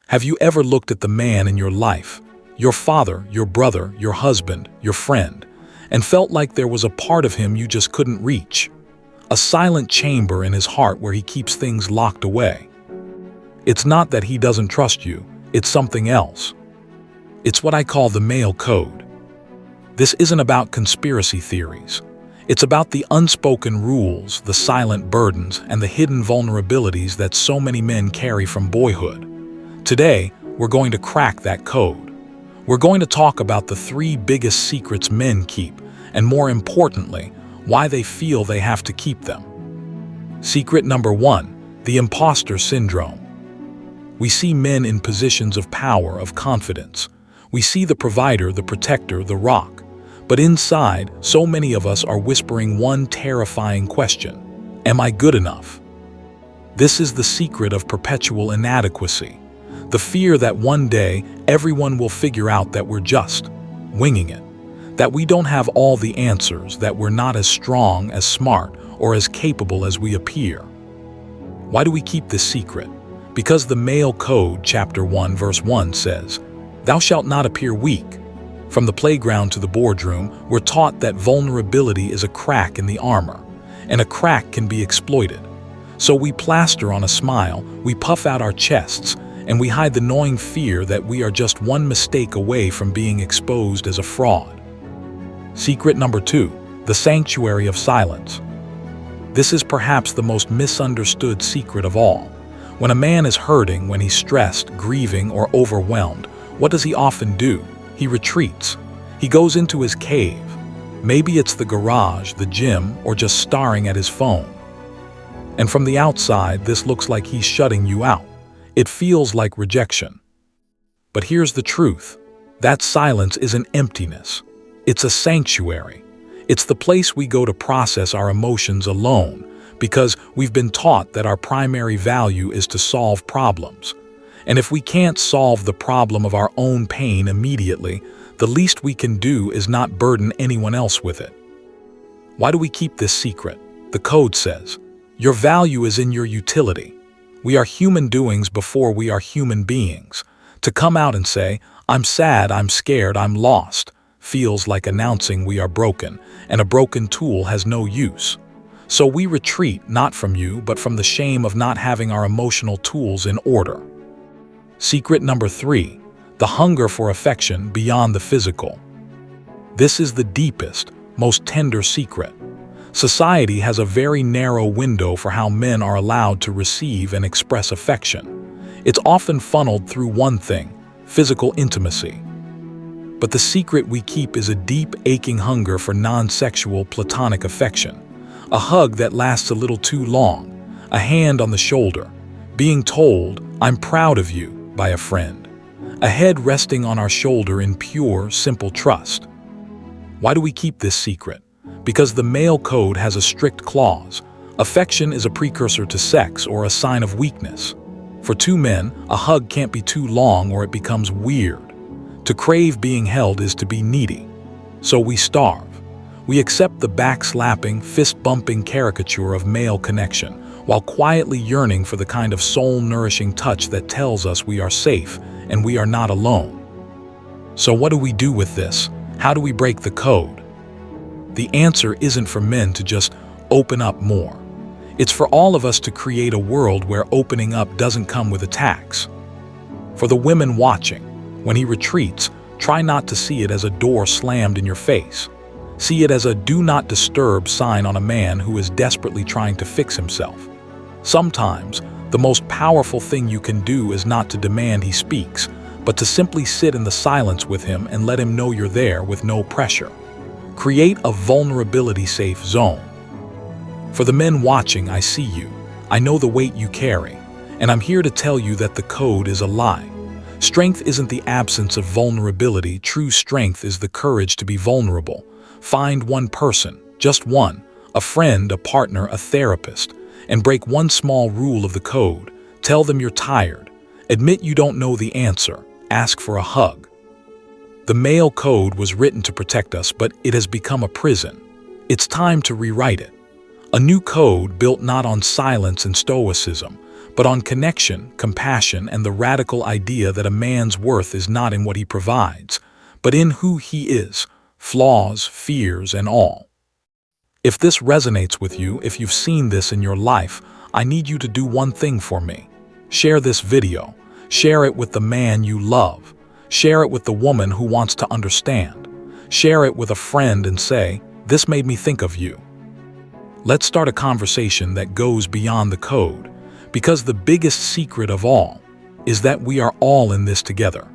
Have you ever looked at the man in your life, your father, your brother, your husband, your friend, and felt like there was a part of him you just couldn't reach? A silent chamber in his heart where he keeps things locked away. It's not that he doesn't trust you, it's something else. It's what I call the male code. This isn't about conspiracy theories. It's about the unspoken rules, the silent burdens, and the hidden vulnerabilities that so many men carry from boyhood. Today, we're going to crack that code. We're going to talk about the 3 biggest secrets men keep, and more importantly, why they feel they have to keep them. Secret number 1, the imposter syndrome. We see men in positions of power, of confidence. We see the provider, the protector, the rock. But inside, so many of us are whispering one terrifying question: am I good enough? This is the secret of perpetual inadequacy. The fear that one day everyone will figure out that we're just winging it, that we don't have all the answers, that we're not as strong, as smart, or as capable as we appear. Why do we keep this secret? Because the male code, chapter 1, verse 1 says, "Thou shalt not appear weak." From the playground to the boardroom, we're taught that vulnerability is a crack in the armor, and a crack can be exploited. So we plaster on a smile, we puff out our chests, and we hide the gnawing fear that we are just one mistake away from being exposed as a fraud. Secret number 2, the sanctuary of silence. This is perhaps the most misunderstood secret of all. When a man is hurting, when he's stressed, grieving, or overwhelmed, what does he often do? He retreats. He goes into his cave. Maybe it's the garage, the gym, or just staring at his phone. And from the outside, this looks like he's shutting you out. It feels like rejection. But here's the truth. That silence isn't emptiness. It's a sanctuary. It's the place we go to process our emotions alone, because we've been taught that our primary value is to solve problems. And if we can't solve the problem of our own pain immediately, the least we can do is not burden anyone else with it. Why do we keep this secret? The code says, your value is in your utility. We are human doings before we are human beings. To come out and say, "I'm sad, I'm scared, I'm lost," feels like announcing we are broken, and a broken tool has no use. So we retreat, not from you, but from the shame of not having our emotional tools in order. Secret number 3, the hunger for affection beyond the physical. This is the deepest, most tender secret. Society has a very narrow window for how men are allowed to receive and express affection. It's often funneled through one thing: physical intimacy. But the secret we keep is a deep, aching hunger for non-sexual, platonic affection. A hug that lasts a little too long, a hand on the shoulder, being told, "I'm proud of you," by a friend, a head resting on our shoulder in pure, simple trust. Why do we keep this secret? Because the male code has a strict clause. Affection is a precursor to sex or a sign of weakness. For 2 men, a hug can't be too long or it becomes weird. To crave being held is to be needy. So we starve. We accept the back-slapping, fist-bumping caricature of male connection, while quietly yearning for the kind of soul-nourishing touch that tells us we are safe and we are not alone. So what do we do with this? How do we break the code? The answer isn't for men to just open up more. It's for all of us to create a world where opening up doesn't come with attacks. For the women watching, when he retreats, try not to see it as a door slammed in your face. See it as a "do not disturb" sign on a man who is desperately trying to fix himself. Sometimes, the most powerful thing you can do is not to demand he speaks, but to simply sit in the silence with him and let him know you're there with no pressure. Create a vulnerability-safe zone. For the men watching, I see you. I know the weight you carry, and I'm here to tell you that the code is a lie. Strength isn't the absence of vulnerability. True strength is the courage to be vulnerable. Find one person, just one, a friend, a partner, a therapist, and break one small rule of the code. Tell them you're tired. Admit you don't know the answer. Ask for a hug. The male code was written to protect us, but it has become a prison. It's time to rewrite it. A new code built not on silence and stoicism, but on connection, compassion, and the radical idea that a man's worth is not in what he provides, but in who he is, flaws, fears, and all. If this resonates with you, if you've seen this in your life, I need you to do one thing for me. Share this video. Share it with the man you love. Share it with the woman who wants to understand. Share it with a friend and say, "This made me think of you." Let's start a conversation that goes beyond the code, because the biggest secret of all is that we are all in this together.